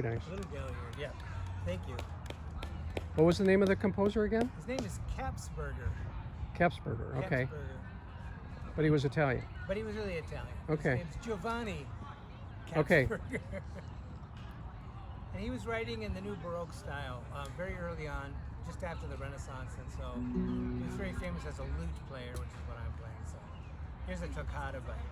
Very nice. Little Galliard, yeah. Thank you. What was the name of the composer again? His name is Kapsberger. Kapsberger. Okay. Kapsberger. But he was Italian. But he was really Italian. Okay. His name's Giovanni Okay. Kapsberger. And he was writing in the new Baroque style very early on, just after the Renaissance, and so he was very famous as a lute player, which is what I'm playing. So here's a toccata by him.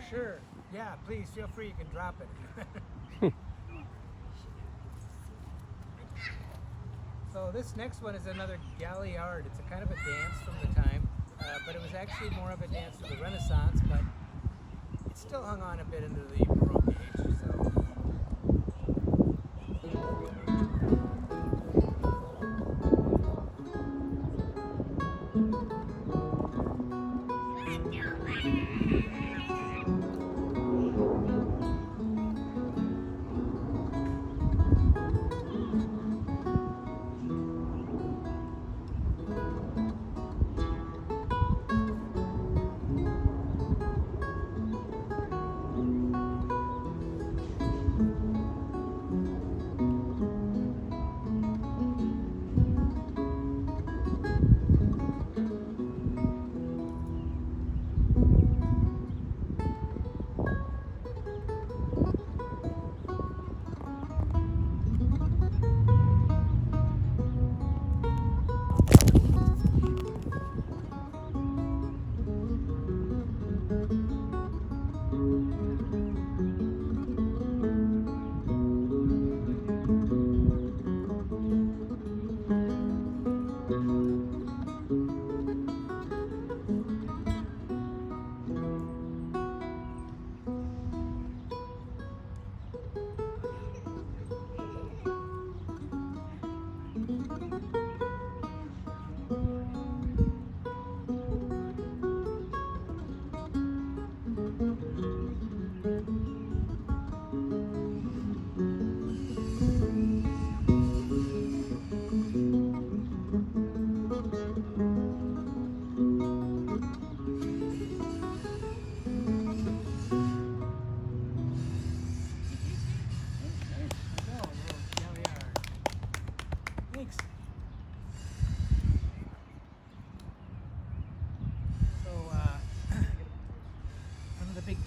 Sure. Yeah, please feel free. You can drop it. So this next one is another Galliard. It's a kind of a dance from the time, but it was actually more of a dance of the Renaissance, but it still hung on a bit into the Baroque age. So.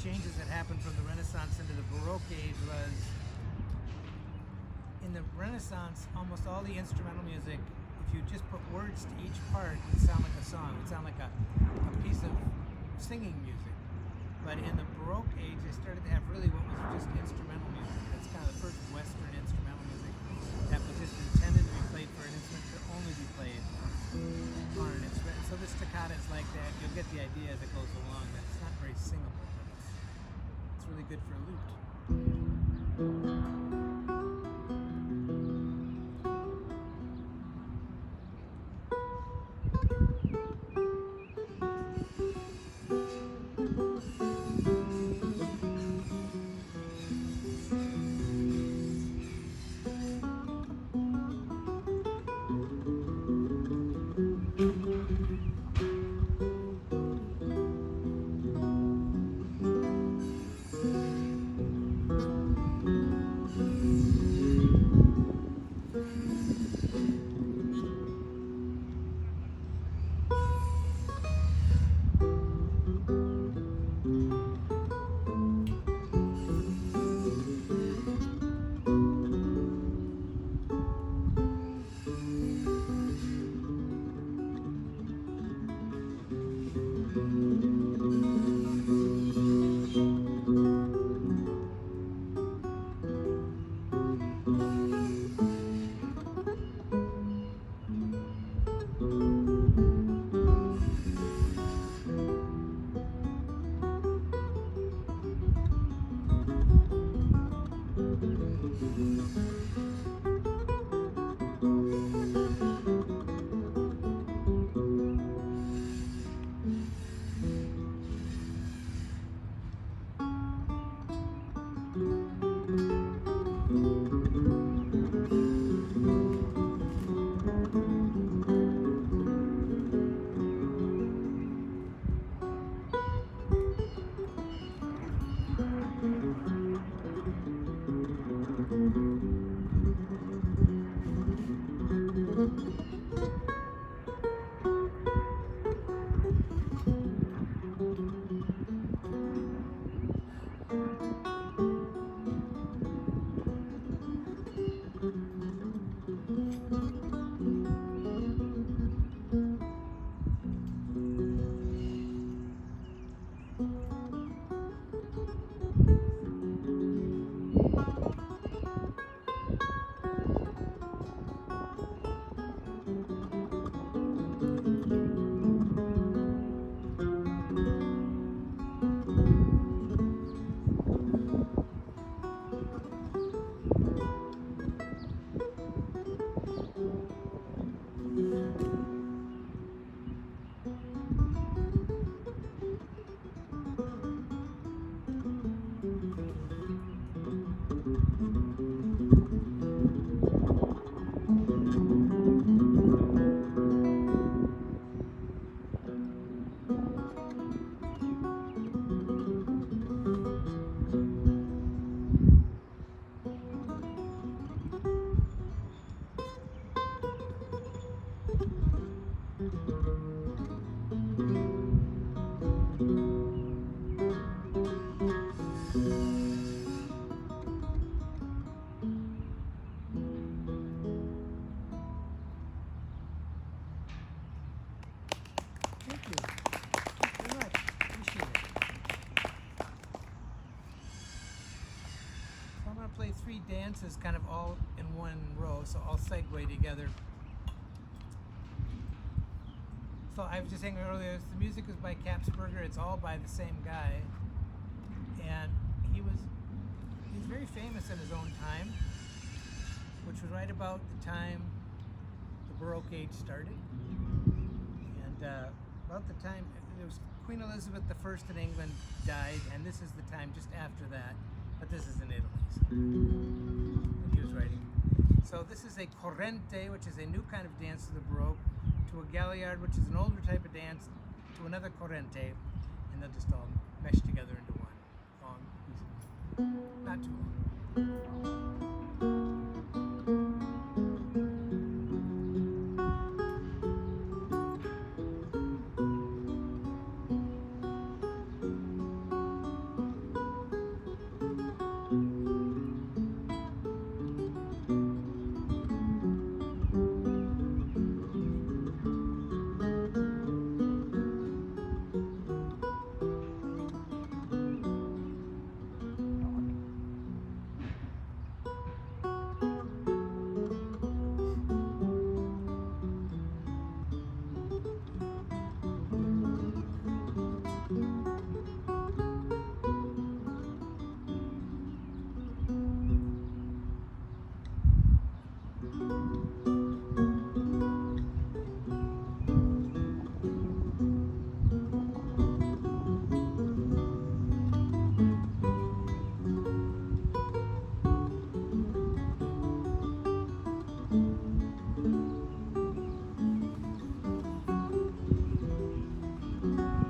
changes that happened from the Renaissance into the Baroque age was, in the Renaissance, almost all the instrumental music, if you just put words to each part, it would sound like a song. It would sound like a piece of singing music. But in the Baroque age, they started to have really what was just instrumental music. That's kind of the first Western instrumental music that was just intended to be played for an instrument, to only be played on an instrument. So the staccato is like that. You'll get the idea as it goes along. That it's not very singable, but it's really good for a lute. Play three dances kind of all in one row, so I'll segue together. So I was just saying earlier, the music is by Kapsberger. It's all by the same guy, and he's very famous in his own time, which was right about the time the Baroque age started, and about the time it was Queen Elizabeth I in England died, and this is the time just after that. But this is in Italy, so he was writing. So this is a corrente, which is a new kind of dance to the Baroque, to a galliard, which is an older type of dance, to another corrente, and they'll just all mesh together into one long piece. Not too long.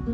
So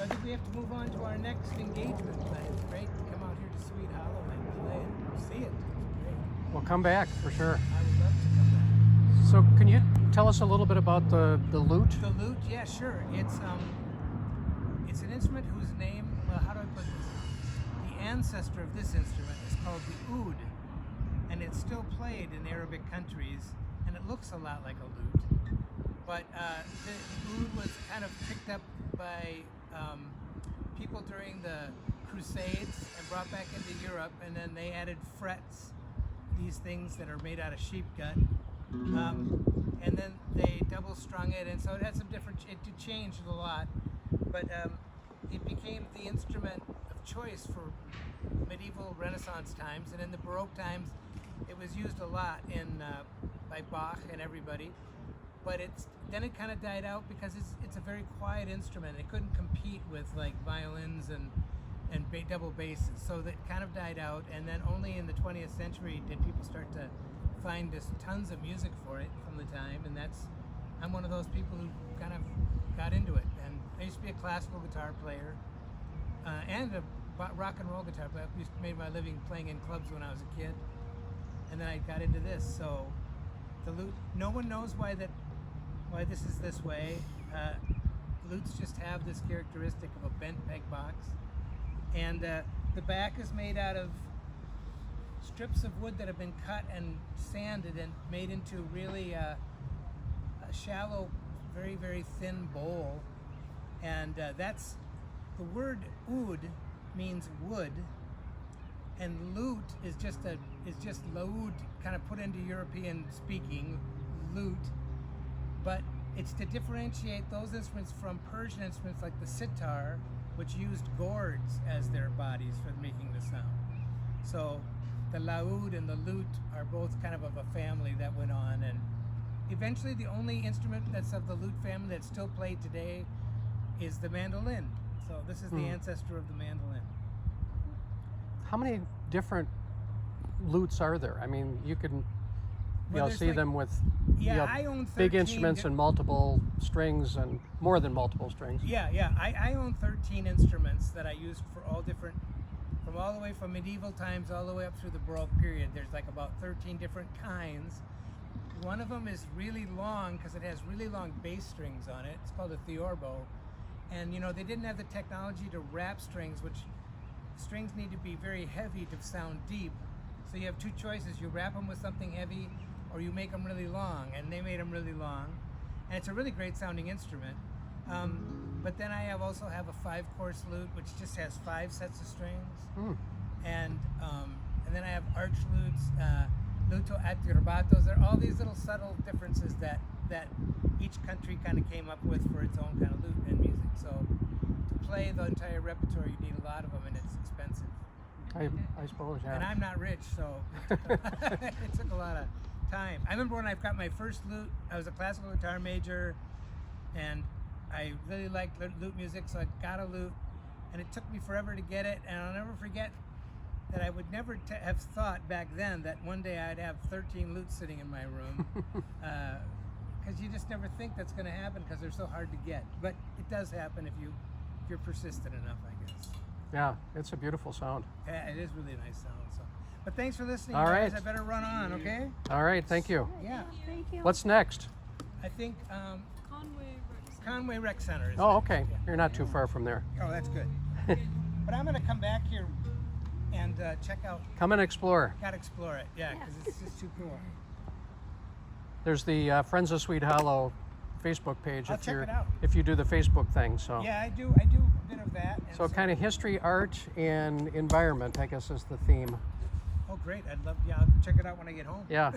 I think we have to move on to our next engagement. But it's great to come out here to Swede Hollow and play and see it. It's great. Well, come back for sure. I would love to come back. So can you tell us a little bit about the lute? The lute, yeah, sure. It's an instrument whose name, well, how do I put this? The ancestor of this instrument is called the oud, and it's still played in Arabic countries, and it looks a lot like a lute. But the oud was kind of picked up by people during the Crusades and brought back into Europe, and then they added frets, these things that are made out of sheep gut. And then they double strung it, and so it had some different, it changed a lot, but it became the instrument of choice for medieval Renaissance times, and in the Baroque times it was used a lot by Bach and everybody, but then it kind of died out because it's a very quiet instrument. It couldn't compete with like violins and double basses, so that kind of died out, and then only in the 20th century did people start to find just tons of music for it from the time, and I'm one of those people who kind of got into it. And I used to be a classical guitar player and a rock and roll guitar player. I used to make my living playing in clubs when I was a kid, and then I got into this. So the lute, no one knows why this is this way. Lutes just have this characteristic of a bent peg box, and the back is made out of strips of wood that have been cut and sanded and made into really a shallow, very, very thin bowl. And that's the word oud means wood, and lute is just laud, kind of put into European speaking, lute. But it's to differentiate those instruments from Persian instruments like the sitar, which used gourds as their bodies for making the sound. So the laud and the lute are both kind of a family that went on, and eventually the only instrument that's of the lute family that's still played today is the mandolin. So this is the ancestor of the mandolin. How many different lutes are there? I mean, you can see like, them with I own 13 big instruments and multiple strings and more than multiple strings. I own 13 instruments that I used for all different, from all the way from medieval times all the way up through the Baroque period. There's like about 13 different kinds. One of them is really long because it has really long bass strings on it. It's called a theorbo. And they didn't have the technology to wrap strings, which strings need to be very heavy to sound deep. So you have two choices. You wrap them with something heavy, or you make them really long, and they made them really long. And it's a really great sounding instrument. But then I also have a 5-course lute, which just has 5 sets of strings. And then I have arch lutes, luto attirbatos. There are all these little subtle differences that each country kind of came up with for its own kind of lute and music. So to play the entire repertoire, you need a lot of them, and it's expensive. I suppose, yeah. And I'm not rich, so it took a lot of time. I remember when I got my first lute, I was a classical guitar major, and I really liked lute music, so I got a lute, and it took me forever to get it, and I'll never forget that I would never have thought back then that one day I'd have 13 lutes sitting in my room, because you just never think that's going to happen because they're so hard to get. But it does happen if you're persistent enough, I guess. Yeah, it's a beautiful sound. Yeah, it is really a nice sound. So, but thanks for listening, All guys. right. I better run on, okay? All right, thank you. Yeah. Thank you. What's next? I think Conway Rec Center is Oh, next. okay. Yeah. You're not too far from there. Oh, that's good. But I'm going to come back here and check out. Come and explore. Gotta explore it, yeah, because it's just too cool. There's the Friends of Swede Hollow Facebook page I'll check it out. if you do the Facebook thing. So Yeah, I do a bit of that. And so kind of history, art, and environment, I guess, is the theme. Oh, great! I'll check it out when I get home. Yeah.